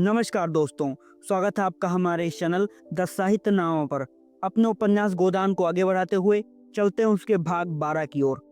नमस्कार दोस्तों, स्वागत है आपका हमारे इस चैनल द साहित्य नामा पर। अपने उपन्यास गोदान को आगे बढ़ाते हुए चलते हैं उसके भाग 12 की ओर।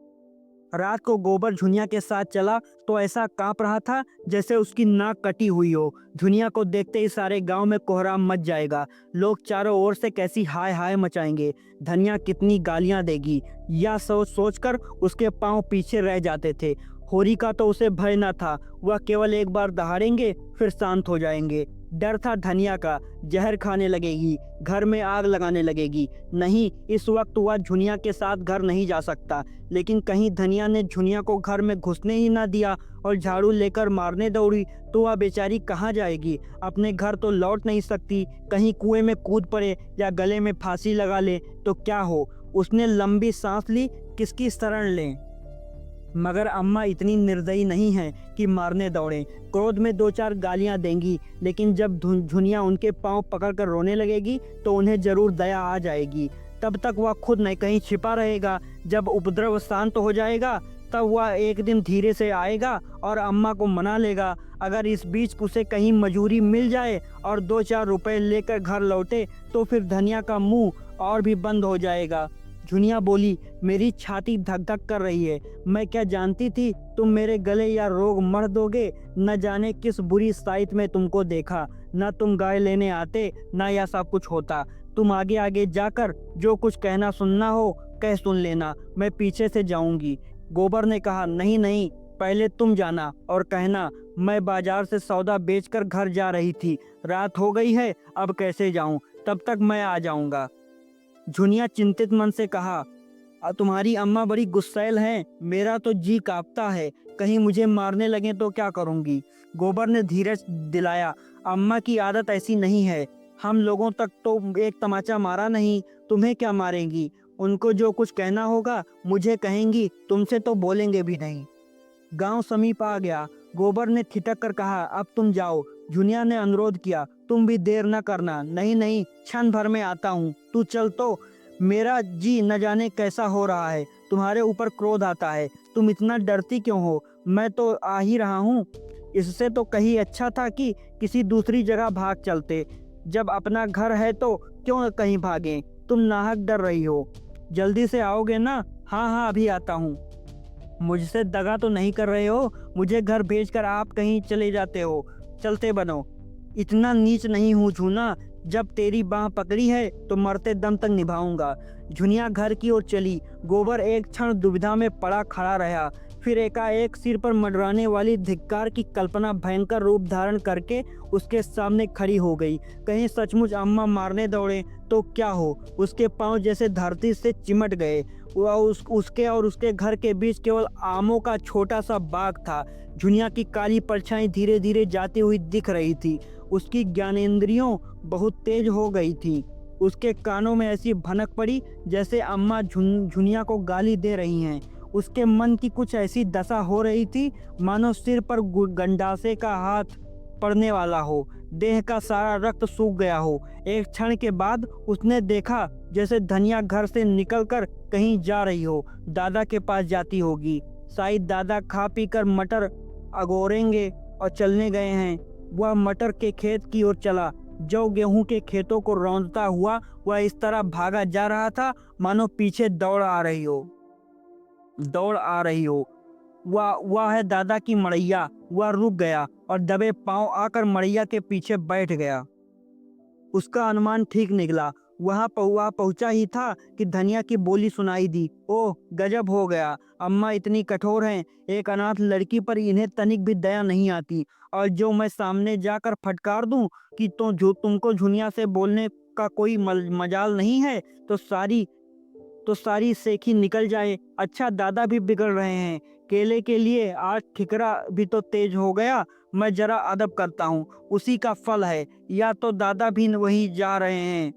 रात को गोबर झुनिया के साथ चला तो ऐसा कांप रहा था जैसे उसकी नाक कटी हुई हो। झुनिया को देखते ही सारे गांव में कोहराम मच जाएगा। लोग चारों ओर से कैसी हाय हाय मचाएंगे, धनिया कितनी गालियां देगी, यह सोच सोचकर उसके पांव पीछे रह जाते थे। होरी का तो उसे भय न था, वह केवल एक बार दहाड़ेंगे फिर शांत हो जाएंगे। डर था धनिया का, जहर खाने लगेगी, घर में आग लगाने लगेगी। नहीं, इस वक्त वह झुनिया के साथ घर नहीं जा सकता। लेकिन कहीं धनिया ने झुनिया को घर में घुसने ही ना दिया और झाड़ू लेकर मारने दौड़ी तो वह बेचारी कहाँ जाएगी? अपने घर तो लौट नहीं सकती। कहीं कुएं में कूद पड़े या गले में फांसी लगा ले तो क्या हो? उसने लंबी सांस ली, किसकी शरण लें? मगर अम्मा इतनी निर्दयी नहीं है कि मारने दौड़े। क्रोध में दो चार गालियां देंगी, लेकिन जब झुनिया उनके पांव पकड़कर रोने लगेगी तो उन्हें जरूर दया आ जाएगी। तब तक वह खुद नहीं कहीं छिपा रहेगा। जब उपद्रव शांत हो जाएगा तब वह एक दिन धीरे से आएगा और अम्मा को मना लेगा। अगर इस बीच उसे कहीं मजूरी मिल जाए और 2-4 रुपए लेकर घर लौटे तो फिर धनिया का मुंह और भी बंद हो जाएगा। झुनिया बोली, मेरी छाती धक धक कर रही है। मैं क्या जानती थी तुम मेरे गले या रोग मर दोगे। न जाने किस बुरी साइट में तुमको देखा। न तुम गाय लेने आते, न यह सब कुछ होता। तुम आगे आगे जाकर जो कुछ कहना सुनना हो कह सुन लेना, मैं पीछे से जाऊंगी। गोबर ने कहा, नहीं नहीं, पहले तुम जाना और कहना मैं बाजार से सौदा बेचकर घर जा रही थी। रात हो गई है, अब कैसे जाऊं? तब तक मैं आ जाऊंगा। झुनिया चिंतित मन से कहा, तुम्हारी अम्मा बड़ी गुस्सैल हैं, मेरा तो जी कांपता है। कहीं मुझे मारने लगे तो क्या करूंगी? गोबर ने धीरज दिलाया, अम्मा की आदत ऐसी नहीं है। हम लोगों तक तो एक तमाचा मारा नहीं, तुम्हें क्या मारेंगी? उनको जो कुछ कहना होगा मुझे कहेंगी, तुमसे तो बोलेंगे भी नहीं। गांव समीप आ गया। गोबर ने ठिठक कर कहा, अब तुम जाओ। झुनिया ने अनुरोध किया, तुम भी देर न करना। नहीं नहीं, क्षण भर में आता हूँ, तू चल तो। मेरा जी न जाने कैसा हो रहा है, तुम्हारे ऊपर क्रोध आता है। तुम इतना डरती क्यों हो? मैं तो आ ही रहा हूँ। इससे तो कहीं अच्छा था कि किसी दूसरी जगह भाग चलते। जब अपना घर है तो क्यों कहीं भागें? तुम नाहक डर रही हो। जल्दी से आओगे ना? हाँ हाँ, अभी आता हूँ। मुझसे दगा तो नहीं कर रहे हो? मुझे घर भेजकर आप कहीं चले जाते हो। चलते बनो। इतना नीच नहीं हूँ झूना, जब तेरी बाह पकड़ी है तो मरते दम तक निभाऊंगा। झुनिया घर की ओर चली। गोबर एक क्षण दुविधा में पड़ा खड़ा रहा। फिर एकाएक सिर पर मंडराने वाली धिक्कार की कल्पना भयंकर रूप धारण करके उसके सामने खड़ी हो गई। कहीं सचमुच अम्मा मारने दौड़े तो क्या हो? उसके पांव जैसे धरती से चिमट गए। वह उसके और उसके घर के बीच केवल आमों का छोटा सा बाग था। झुनिया की काली परछाई धीरे धीरे जाती हुई दिख रही थी। उसकी ज्ञानेंद्रियों बहुत तेज हो गई थी। उसके कानों में ऐसी भनक पड़ी जैसे अम्मा झुनिया को गाली दे रही हैं। उसके मन की कुछ ऐसी दशा हो रही थी मानो सिर पर गंडासे का हाथ पड़ने वाला हो, देह का सारा रक्त सूख गया हो। एक क्षण के बाद उसने देखा जैसे धनिया घर से निकलकर कहीं जा रही हो। दादा के पास जाती होगी। शायद दादा खा पी कर मटर अगोरेंगे और चलने गए हैं। वह मटर के खेत की ओर चला। जौ गेहूं के खेतों को रौंदता हुआ वह इस तरह भागा जा रहा था मानो पीछे दौड़ आ रही हो। वह है दादा की मड़ैया। वह रुक गया और दबे पांव आकर मड़ैया के पीछे बैठ गया। उसका अनुमान ठीक निकला। वहां पहुंचा ही था कि धनिया की बोली सुनाई दी, ओह गजब हो गया, अम्मा इतनी कठोर हैं। एक अनाथ लड़की पर इन्हें तनिक भी दया नहीं आती। और जो मैं सामने जाकर फटकार दूं कि तुमको झुनिया से बोलने का कोई मजाल नहीं है तो सारी सेखी निकल जाए। अच्छा, दादा भी बिगड़ रहे हैं। केले के लिए आज ठिकरा भी तो तेज हो गया। मैं जरा अदब करता हूँ, उसी का फल है। या तो दादा भी वहीं जा रहे हैं।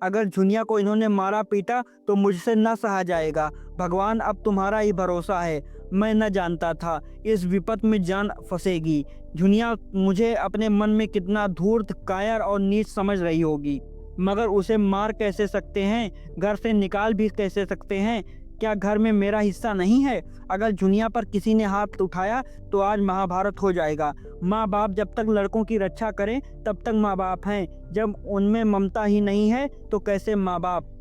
अगर झुनिया को इन्होंने मारा पीटा तो मुझसे न सहा जाएगा। भगवान, अब तुम्हारा ही भरोसा है। मैं न जानता था इस विपत में जान फंसेगी। झुनिया मुझे अपने मन में कितना धूर्त, कायर और नीच समझ रही होगी, मगर उसे मार कैसे सकते हैं, घर से निकाल भी कैसे सकते हैं? क्या घर में मेरा हिस्सा नहीं है? अगर जुनिया पर किसी ने हाथ उठाया तो आज महाभारत हो जाएगा। माँ बाप जब तक लड़कों की रक्षा करें तब तक माँ बाप हैं, जब उनमें ममता ही नहीं है तो कैसे माँ बाप।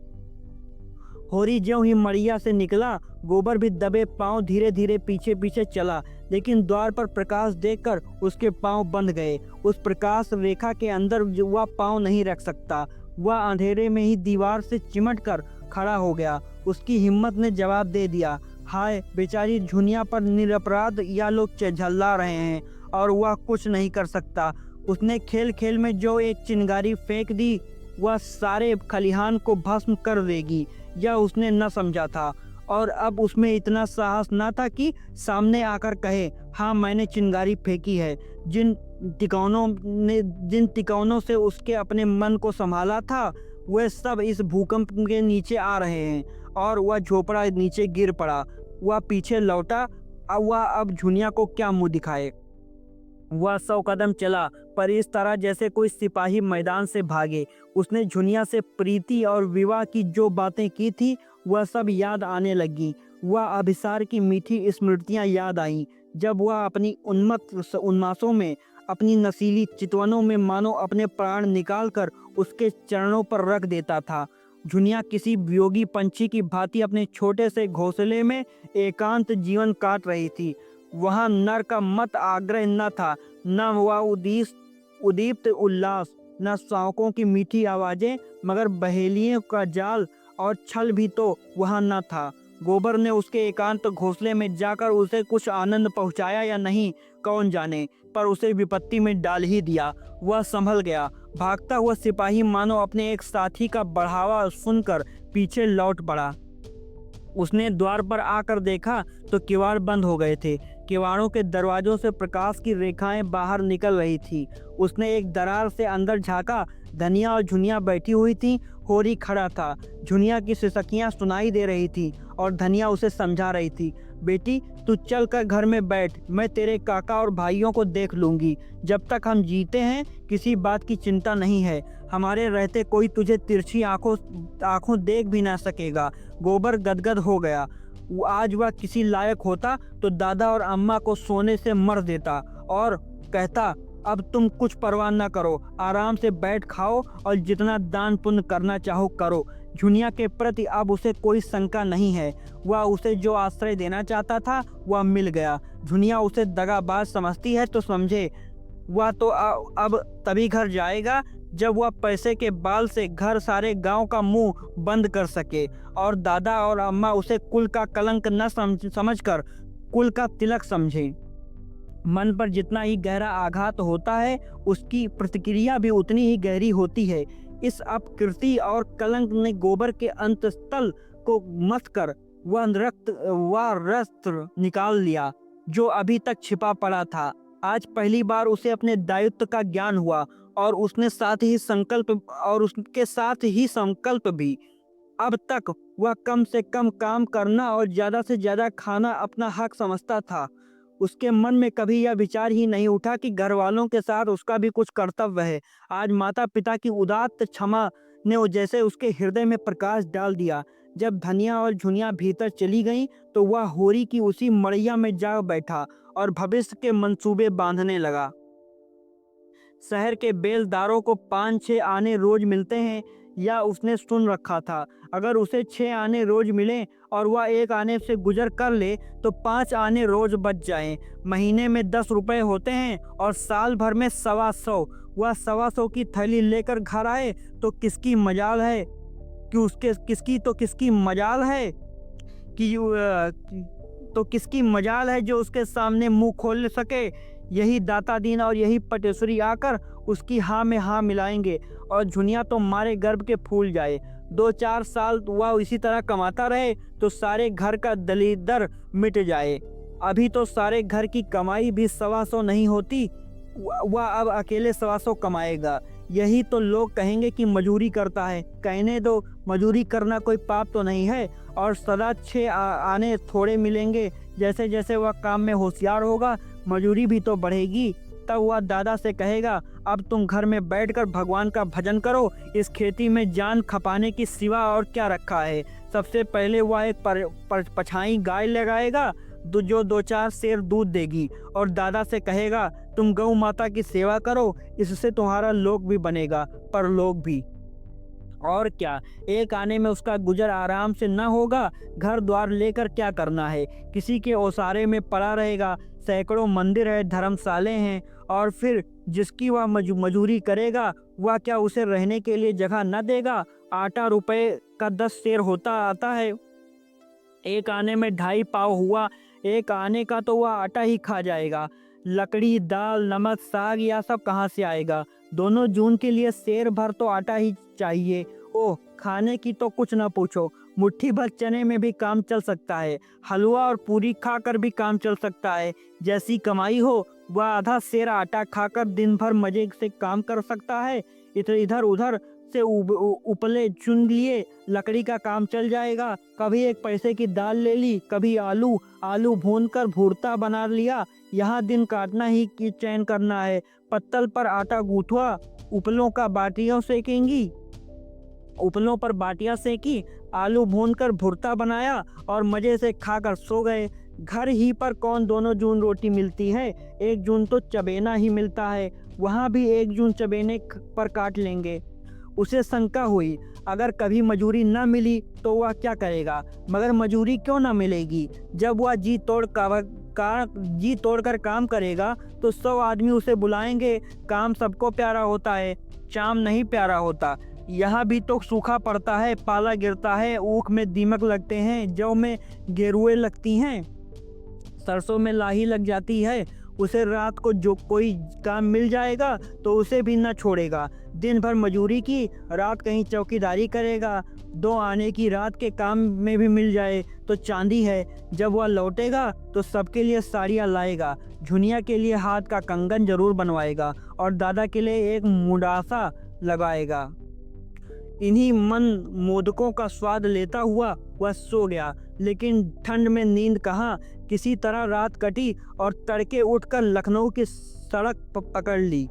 होरी ज्यों ही मड़िया से निकला, गोबर भी दबे पांव धीरे धीरे पीछे पीछे चला, लेकिन द्वार पर प्रकाश देखकर उसके पांव बंध गए। उस प्रकाश रेखा के अंदर वह पांव नहीं रख सकता। वह अंधेरे में ही दीवार से चिमट कर खड़ा हो गया। उसकी हिम्मत ने जवाब दे दिया, हाय बेचारी झुनिया पर निरपराध या लोग झल्ला रहे हैं और वह कुछ नहीं कर सकता। उसने खेल खेल में जो एक चिंगारी फेंक दी वह सारे खलिहान को भस्म कर देगी, यह उसने न समझा था। और अब उसमें इतना साहस न था कि सामने आकर कहे, हाँ मैंने चिंगारी फेंकी है। जिन तिकोनों से उसके अपने मन को संभाला था वे सब इस भूकंप के नीचे आ रहे हैं और वह झोपड़ा नीचे गिर पड़ा। वह पीछे लौटा, अब वह अब झुनिया को क्या मुंह दिखाए। वह 100 कदम चला, पर इस तरह जैसे कोई सिपाही मैदान से भागे। उसने झुनिया से प्रीति और विवाह की जो बातें की थी वह सब याद आने लगी। वह अभिसार की मीठी स्मृतियां याद आईं, जब वह अपनी उन्मत्त उन्मासों में, अपनी नशीली चितवनों में मानो अपने प्राण निकालकर उसके चरणों पर रख देता था। झुनिया किसी वियोगी पंछी की भांति अपने छोटे से घोंसले में एकांत जीवन काट रही थी। वहाँ नर का मत आग्रह न था, न वह उदीप्त उल्लास, न शावकों की मीठी आवाजें, मगर बहेलियों का जाल और छल भी तो वहाँ न था। गोबर ने उसके एकांत घोंसले में जाकर उसे कुछ आनंद पहुँचाया या नहीं कौन जाने, पर उसे विपत्ति में डाल ही दिया। वह संभल गया। भागता हुआ सिपाही मानो अपने एक साथी का बढ़ावा सुनकर पीछे लौट पड़ा। उसने द्वार पर आकर देखा तो किवाड़ बंद हो गए थे। किवाड़ों के दरवाजों से प्रकाश की रेखाएं बाहर निकल रही थी। उसने एक दरार से अंदर झांका। धनिया और झुनिया बैठी हुई थी। होरी खड़ा था। झुनिया की सिसकियां सुनाई दे रही थी और धनिया उसे समझा रही थी, बेटी तू चल कर घर में बैठ, मैं तेरे काका और भाइयों को देख लूंगी। जब तक हम जीते हैं किसी बात की चिंता नहीं है। हमारे रहते कोई तुझे तिरछी आंखों देख भी ना सकेगा। गोबर गदगद हो गया। आज वह किसी लायक होता तो दादा और अम्मा को सोने से मर देता और कहता, अब तुम कुछ परवाह न करो, आराम से बैठ खाओ और जितना दान पुण्य करना चाहो करो। झुनिया के प्रति अब उसे कोई शंका नहीं है। वह उसे जो आश्रय देना चाहता था वह मिल गया। झुनिया उसे दगाबाज समझती है तो समझे। वह तो अब तभी घर जाएगा जब वह पैसे के बाल से घर सारे गांव का मुंह बंद कर सके और दादा और अम्मा उसे कुल का कलंक न समझकर कुल का तिलक समझे। मन पर जितना ही गहरा आघात होता है उसकी प्रतिक्रिया भी उतनी ही गहरी होती है। इस अपकृति और कलंक ने गोबर के अंतस्थल को मथ कर वह रक्त निकाल लिया जो अभी तक छिपा पड़ा था। आज पहली बार उसे अपने दायित्व का ज्ञान हुआ और उसके साथ ही संकल्प भी। अब तक वह कम से कम काम करना और ज्यादा से ज्यादा खाना अपना हक समझता था। उसके मन में कभी यह विचार ही नहीं उठा कि घर वालों के साथ उसका भी कुछ कर्तव्य है। आज माता पिता की उदात्त क्षमा ने जैसे उसके हृदय में प्रकाश डाल दिया। जब धनिया और झुनिया भीतर चली गईं तो वह होरी की उसी मड़ैया में जा बैठा और भविष्य के मंसूबे बांधने लगा। शहर के बेलदारों को 5-6 आने रोज मिलते हैं या उसने सुन रखा था। अगर उसे 6 आने रोज मिले और वह 1 आने से गुजर कर ले तो 5 आने रोज बच जाएं। महीने में 10 रुपए होते हैं और साल भर में 125। वह 125 की थैली लेकर घर आए तो किसकी मजाल है किसकी मजाल है जो उसके सामने मुंह खोल सके। यही दाता दीन और यही पटेश्वरी आकर उसकी हाँ में हाँ मिलाएंगे और झुनिया तो मारे गर्भ के फूल जाए। 2-4 साल वह इसी तरह कमाता रहे तो सारे घर का दलिदर मिट जाए। अभी तो सारे घर की कमाई भी 125 नहीं होती, वह अब अकेले 125 कमाएगा। यही तो लोग कहेंगे कि मजूरी करता है। कहने दो, मजूरी करना कोई पाप तो नहीं है और सदा 6 आने थोड़े मिलेंगे। जैसे जैसे वह काम में होशियार होगा मजूरी भी तो बढ़ेगी। तब वह दादा से कहेगा, अब तुम घर में बैठकर भगवान का भजन करो, इस खेती में जान खपाने की सिवा और क्या रखा है। सबसे पहले वह एक पछाई गाय लगाएगा जो 2-4 सेर दूध देगी, और दादा से कहेगा, तुम गौ माता की सेवा करो, इससे तुम्हारा लोक भी बनेगा, परलोक भी। और क्या, एक आने में उसका गुजर आराम से न होगा। घर द्वार लेकर क्या करना है, किसी के ओसारे में पड़ा रहेगा। सैकड़ों मंदिर है, धर्मशाले हैं, और फिर जिसकी वह मजूरी करेगा वह क्या उसे रहने के लिए जगह न देगा। आटा रुपए का 10 सेर होता आता है, एक आने में 2.5 पाव हुआ, एक आने का तो वह आटा ही खा जाएगा। लकड़ी, दाल, नमक, साग या सब कहाँ से आएगा। दोनों जून के लिए सेर भर तो आटा ही चाहिए। ओह, खाने की तो कुछ ना पूछो, मुट्ठी भर चने में भी काम चल सकता है। हलवा और पूरी खाकर भी काम चल सकता है। जैसी कमाई हो वह आधा सेर आटा खाकर दिन भर मजे से काम कर सकता है। इधर उधर से उपले चुन लिए, लकड़ी का काम चल जाएगा। कभी 1 पैसे की दाल ले ली, कभी आलू भूनकर भुर्ता बना लिया। यहाँ दिन काटना ही की चैन करना है। पत्तल पर आटा गूंथा, उपलों पर बाटियां सेकी, आलू भूनकर भुर्ता बनाया और मजे से खाकर सो गए। घर ही पर कौन दोनों जून रोटी मिलती है, 1 जून तो चबेना ही मिलता है। वहाँ भी 1 जून चबेने पर काट लेंगे। उसे शंका हुई, अगर कभी मजूरी न मिली तो वह क्या करेगा। मगर मजूरी क्यों न मिलेगी, जब वह जी तोड़कर काम करेगा तो 100 आदमी उसे बुलाएंगे। काम सबको प्यारा होता है, चाम नहीं प्यारा होता। यहाँ भी तो सूखा पड़ता है, पाला गिरता है, ऊख में दीमक लगते हैं, जौ में गेरुए लगती हैं, सरसों में लाही लग जाती है। उसे रात को जो कोई काम मिल जाएगा तो उसे भी न छोड़ेगा। दिन भर मजूरी की, रात कहीं चौकीदारी करेगा। 2 आने की रात के काम में भी मिल जाए तो चांदी है। जब वह लौटेगा तो सबके लिए साड़ियाँ लाएगा, झुनिया के लिए हाथ का कंगन जरूर बनवाएगा और दादा के लिए एक मुंडासा लगाएगा। इन्हीं मन मोदकों का स्वाद लेता हुआ वह सो गया। लेकिन ठंड में नींद कहाँ, किसी तरह रात कटी और तड़के उठकर लखनऊ की सड़क पकड़ ली।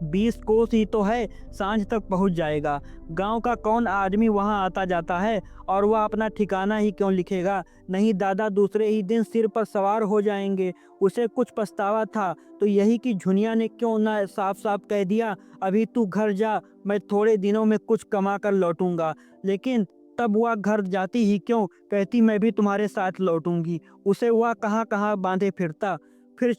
20 कोस ही तो है, सांझ तक पहुंच जाएगा। गांव का कौन आदमी वहां आता जाता है, और वह अपना ठिकाना ही क्यों लिखेगा। नहीं, दादा दूसरे ही दिन सिर पर सवार हो जाएंगे। उसे कुछ पछतावा था तो यही कि झुनिया ने क्यों ना साफ साफ कह दिया, अभी तू घर जा, मैं थोड़े दिनों में कुछ कमा कर लौटूंगा। लेकिन तब वह घर जाती ही क्यों, कहती मैं भी तुम्हारे साथ लौटूंगी। उसे वह कहाँ कहाँ बांधे फिरता। फिर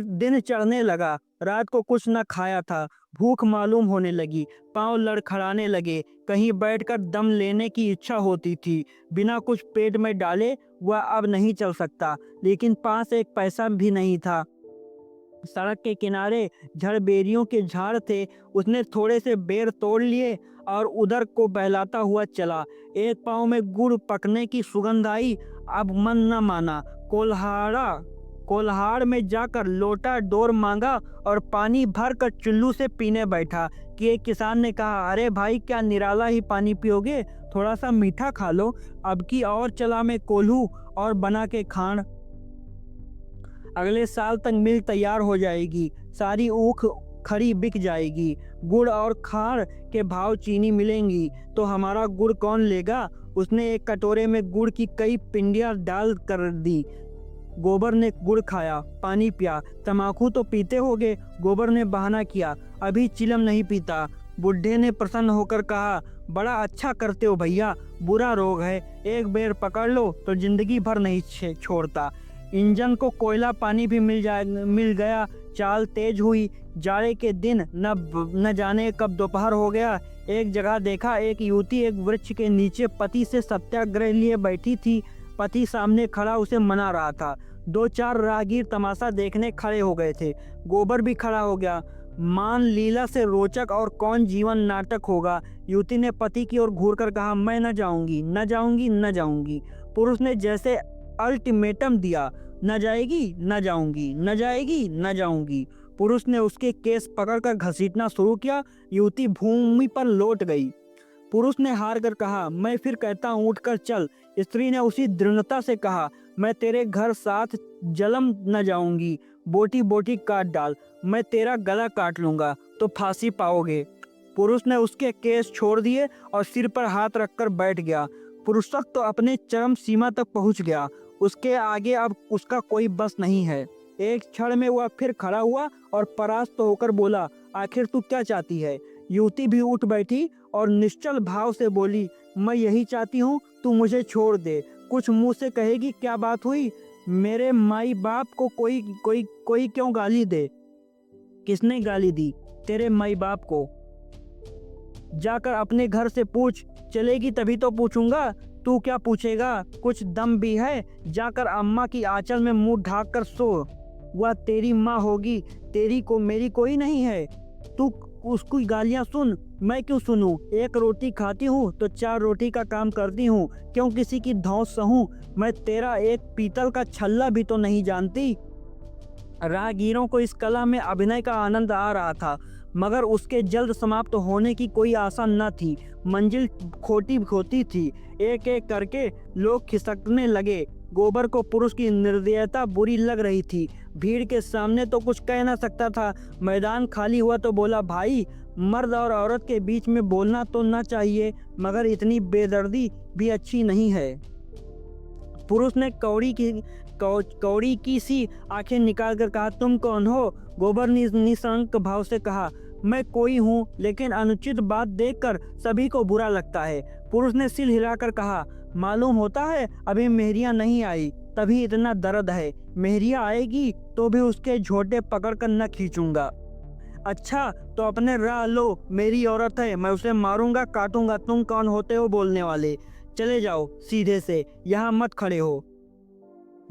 दिन चढ़ने लगा। रात को कुछ न खाया था, भूख मालूम होने लगी, पांव लड़खड़ाने लगे, कहीं बैठकर दम लेने की इच्छा होती थी। बिना कुछ पेट में डाले वह अब नहीं चल सकता, लेकिन पास 1 पैसा भी नहीं था। सड़क के किनारे झड़बेरियों के झाड़ थे, उसने थोड़े से बेर तोड़ लिए और उधर को बहलाता हुआ चला। एक पाँव में गुड़ पकने की सुगंध आई, अब मन न माना। कोल्हाड़ में जाकर लोटा डोर मांगा और पानी भर कर चुल्लू से पीने बैठा कि एक किसान ने कहा, अरे भाई, क्या निराला ही पानी पियोगे, थोड़ा सा मीठा खा लो। अब की और चला में कोल्हू और बना के खाण। अगले साल तक मिल तैयार हो जाएगी, सारी ऊख खड़ी बिक जाएगी। गुड़ और खाड़ के भाव चीनी मिलेंगी तो हमारा गुड़ कौन लेगा। उसने एक कटोरे में गुड़ की कई पिंडियां डाल कर दी। गोबर ने गुड़ खाया, पानी पिया। तम्बाकू तो पीते होगे, गोबर ने बहाना किया, अभी चिलम नहीं पीता। बुढ़े ने प्रसन्न होकर कहा, बड़ा अच्छा करते हो भैया, बुरा रोग है, एक बेर पकड़ लो तो जिंदगी भर नहीं छोड़ता। इंजन को कोयला पानी भी मिल गया। चाल तेज हुई। जाड़े के दिन न जाने कब दोपहर हो गया। एक जगह देखा, एक युवती एक वृक्ष के नीचे पति से सत्याग्रह लिए बैठी थी। पति सामने खड़ा उसे मना रहा था। 2-4 राहगीर तमाशा देखने खड़े हो गए थे। गोबर भी खड़ा हो गया। मान लीला से रोचक और कौन जीवन नाटक होगा। युवती ने पति की ओर घूरकर कहा, मैं न जाऊंगी, न जाऊंगी, न जाऊंगी। पुरुष ने जैसे अल्टीमेटम दिया, न जाएगी, न जाऊंगी, न जाएगी, न जाऊंगी। पुरुष ने उसके केस पकड़कर घसीटना शुरू किया। युवती भूमि पर लौट गई। पुरुष ने हार कर कहा, मैं फिर कहता हूँ, उठकर चल। स्त्री ने उसी दृढ़ता से कहा, मैं तेरे घर साथ जलम न जाऊंगी। बोटी बोटी काट डाल, मैं तेरा गला काट लूंगा तो फांसी पाओगे। पुरुष ने उसके केस छोड़ दिए और सिर पर हाथ रखकर बैठ गया। पुरुषत्व तो अपने चरम सीमा तक पहुंच गया, उसके आगे अब उसका कोई बस नहीं है। एक क्षण में वह फिर खड़ा हुआ और परास्त होकर बोला, आखिर तू क्या चाहती है? युवती भी उठ बैठी और निश्चल भाव से बोली, मैं यही चाहती हूँ, तू मुझे छोड़ दे। कुछ मुंह से कहेगी, क्या बात हुई? मेरे माई बाप को कोई कोई कोई क्यों गाली दे? किसने गाली दी? तेरे माई बाप को। जाकर अपने घर से पूछ, चलेगी तभी तो पूछूंगा। तू क्या पूछेगा? कुछ दम भी है? जाकर अम्मा की आंचल में मुंह ढाक कर सो। वह तेरी माँ होगी, तेरी को मेरी कोई नहीं है। तू उसकी गालियां सुन, मैं क्यों सुनूं? एक रोटी खाती हूँ तो 4 रोटी का काम करती हूँ, क्यों किसी की धौंस सहूं? मैं तेरा एक पीतल का छल्ला भी तो नहीं जानती। राहगीरों को इस कला में अभिनय का आनंद आ रहा था, मगर उसके जल्द समाप्त होने की कोई आशा न थी। मंजिल खोटी खोती थी। एक एक करके लोग खिसकने लगे। गोबर को पुरुष की निर्दयता बुरी लग रही थी। भीड़ के सामने तो कुछ कह न सकता था। मैदान खाली हुआ तो बोला, भाई, मर्द और औरत के बीच में बोलना तो न चाहिए, मगर इतनी बेदर्दी भी अच्छी नहीं है। पुरुष ने कौड़ी की सी आंखें निकालकर कहा, तुम कौन हो? गोबर ने निशंक भाव से कहा, मैं कोई हूँ, लेकिन अनुचित बात देखकर सभी को बुरा लगता है। पुरुष ने सिर हिलाकर कहा, मालूम होता है अभी मेहरिया नहीं आई, तभी इतना दर्द है। मेहरिया आएगी तो भी उसके झोटे पकड़कर न खींचूंगा। अच्छा तो अपने राह लो, मेरी औरत है, मैं उसे मारूंगा काटूंगा। तुम कौन होते हो बोलने वाले? चले जाओ सीधे से, यहाँ मत खड़े हो।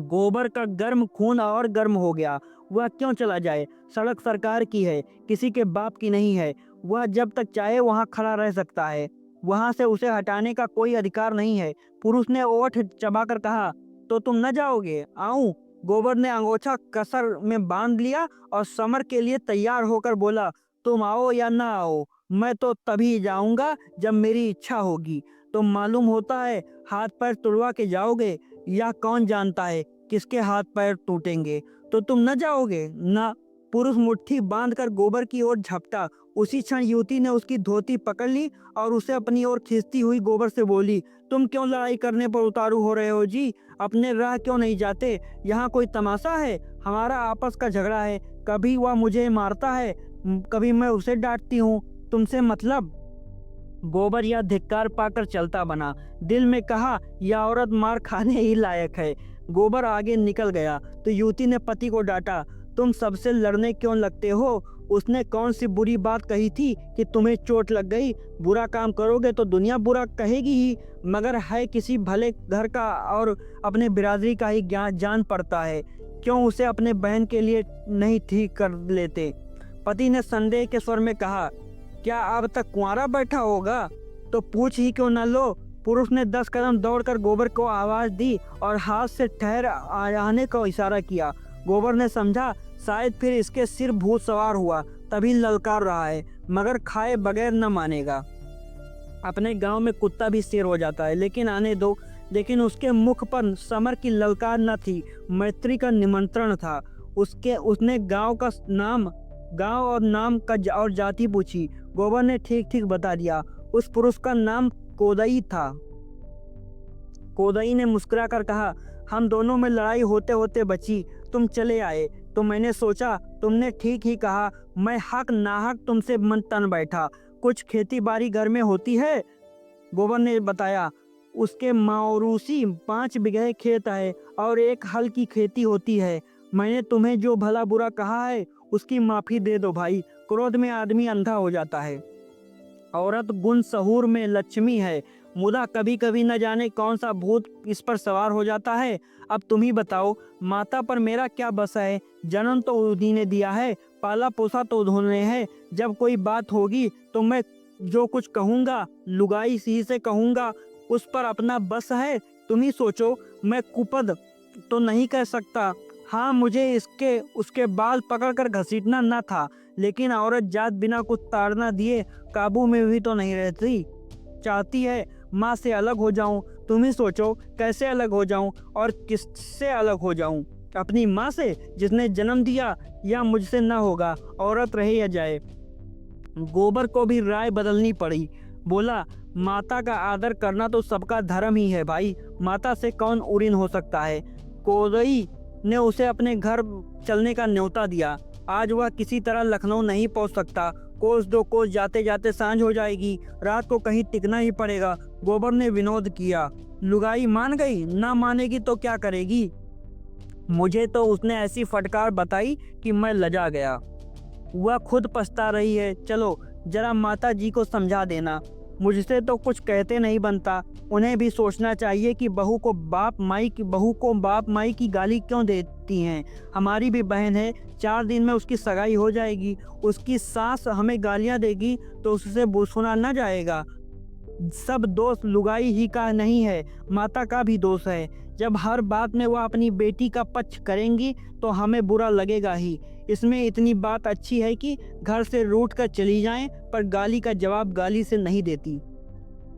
गोबर का गर्म खून और गर्म हो गया। वह क्यों चला जाए? सड़क सरकार की है, किसी के बाप की नहीं है। वह जब तक चाहे वहां खड़ा रह सकता है, वहां से उसे हटाने का कोई अधिकार नहीं है। पुरुष ने ओठ चबाकर कहा, तो तुम न जाओगे? आऊं? गोबर ने अंगोछा कसर में बांध लिया और समर के लिए तैयार होकर बोला, तुम आओ या ना आओ, मैं तो तभी जाऊंगा जब मेरी इच्छा होगी। तो मालूम होता है हाथ पैर तुड़वा के जाओगे, या कौन जानता है किसके हाथ पैर टूटेंगे। तो तुम न जाओगे ना? पुरुष मुट्ठी बांधकर गोबर की ओर झपटा। उसी क्षण युवती ने उसकी धोती पकड़ ली और उसे अपनी ओर खींचती हुई गोबर से बोली, तुम क्यों लड़ाई करने पर उतारू हो रहे हो जी? अपने राह क्यों नहीं जाते? यहाँ कोई तमाशा है? हमारा आपस का झगड़ा है। कभी वह मुझे मारता है, कभी मैं उसे डांटती हूँ। तुमसे मतलब? गोबर यह धिक्कार पाकर चलता बना। दिल में कहा, यह औरत मार खाने ही लायक है। गोबर आगे निकल गया तो युवती ने पति को डांटा, तुम सबसे लड़ने क्यों लगते हो? उसने कौन सी बुरी बात कही थी कि तुम्हें चोट लग गई? बुरा काम करोगे तो दुनिया बुरा कहेगी ही, मगर है किसी भले घर का और अपने बिरादरी का ही जान पड़ता है। क्यों उसे अपने बहन के लिए नहीं ठीक कर लेते? पति ने संदेह के स्वर में कहा, क्या अब तक कुंवारा बैठा होगा? तो पूछ ही क्यों न लो। पुरुष ने 10 कदम दौड़कर गोबर को आवाज दी और हाथ से ठहर आने का इशारा किया। गोबर ने समझा शायद फिर इसके सिर भूत सवार हुआ, तभी ललकार रहा है, मगर खाए बगैर न मानेगा। अपने गांव में कुत्ता भी शेर हो जाता है, लेकिन आने दो। लेकिन उसके मुख पर समर की ललकार न थी, मैत्री का निमंत्रण था। उसने गांव और नाम का और जाति पूछी। गोबर ने ठीक ठीक बता दिया। उस पुरुष का नाम कोदई था। कोदई ने मुस्कुराकर कहा, हम दोनों में लड़ाई होते होते बची, तुम चले आए तो मैंने सोचा तुमने ठीक ही कहा। मैं हक नाहक तुमसे मन तन बैठा। कुछ खेती बाड़ी घर में होती है? गोबर ने बताया, उसके मौरूसी 5 बीघे खेत है और 1 हल की खेती होती है। मैंने तुम्हें जो भला बुरा कहा है उसकी माफी दे दो भाई। क्रोध में आदमी अंधा हो जाता है। औरत गुण सहूर में लक्ष्मी है, मुदा कभी कभी न जाने कौन सा भूत इस पर सवार हो जाता है। अब तुम ही बताओ, माता पर मेरा क्या बस है? जन्म तो उन्हीं ने दिया है, पाला पोसा तो उन्होंने है। जब कोई बात होगी तो मैं जो कुछ कहूँगा लुगाई सी से कहूँगा, उस पर अपना बस है। तुम ही सोचो, मैं कुपद तो नहीं कह सकता। हाँ, मुझे उसके बाल पकड़कर घसीटना न था, लेकिन औरत जात बिना कुछ ताड़ना दिए काबू में भी तो नहीं रहती। चाहती है माँ से अलग हो जाऊं। तुम ही सोचो कैसे अलग हो जाऊं और किससे अलग हो जाऊं। अपनी माँ से जिसने जन्म दिया, या मुझसे न होगा, औरत रहे या जाए। गोबर को भी राय बदलनी पड़ी। बोला, माता का आदर करना तो सबका धर्म ही है भाई, माता से कौन ऊरीन हो सकता है। कोदई ने उसे अपने घर चलने का न्योता दिया। आज वह किसी तरह लखनऊ नहीं पहुंच सकता। कोस दो कोस जाते जाते सांझ हो जाएगी, रात को कहीं टिकना ही पड़ेगा। गोबर ने विनोद किया। लुगाई मान गई, ना मानेगी तो क्या करेगी। मुझे तो उसने ऐसी फटकार बताई कि मैं लजा गया। वह खुद पछता रही है, चलो जरा माता जी को समझा देना। मुझसे तो कुछ कहते नहीं बनता। उन्हें भी सोचना चाहिए कि बहू को बाप माई की गाली क्यों देती हैं। हमारी भी बहन है, 4 दिन में उसकी सगाई हो जाएगी। उसकी सास हमें गालियां देगी तो उससे सुना न जाएगा। सब दोष लुगाई ही का नहीं है, माता का भी दोष है। जब हर बात में वह अपनी बेटी का पक्ष करेंगी तो हमें बुरा लगेगा ही। इसमें इतनी बात अच्छी है कि घर से रूठ कर चली जाएं, पर गाली का जवाब गाली से नहीं देती।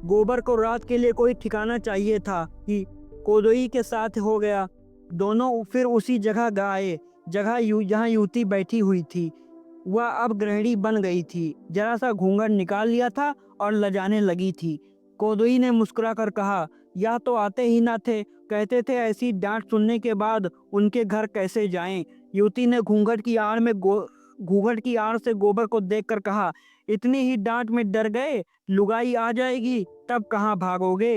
गोबर को रात के लिए कोई ठिकाना चाहिए था कि कोदोई के साथ हो गया। दोनों फिर उसी जगह गए जहाँ युवती बैठी हुई थी। वह अब गृहिणी बन गई थी। जरा सा घूंघट निकाल लिया था और लजाने लगी थी। कोदोई ने मुस्कुरा कर कहा, यह तो आते ही ना थे, कहते थे ऐसी डांट सुनने के बाद उनके घर कैसे जाएं। युवती ने घूंघट की आड़ से गोबर को देखकर कहा, इतनी ही डांट में डर गए, लुगाई आ जाएगी तब कहाँ भागोगे।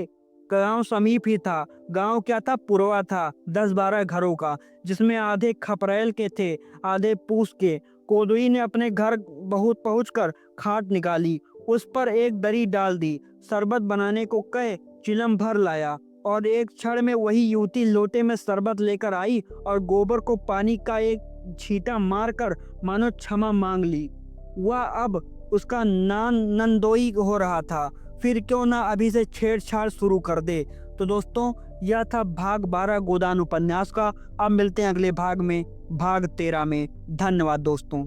गांव समीप ही था। गांव क्या था, पुरवा था 10-12 घरों का, जिसमें आधे खपरेल के थे, आधे पूस के। कोदोई ने अपने घर बहुत पहुंचकर खाट निकाली, उस पर एक दरी डाल दी, शरबत बनाने को कहे, चिलम भर लाया और एक क्षण में वही युवती लोटे में शरबत लेकर आई और गोबर को पानी का एक छींटा मारकर मानो क्षमा मांग ली। वह अब उसका नंदोई हो रहा था, फिर क्यों ना अभी से छेड़छाड़ शुरू कर दे। तो दोस्तों, यह था भाग 12 गोदान उपन्यास का। अब मिलते हैं अगले भाग में, भाग 13 में। धन्यवाद दोस्तों।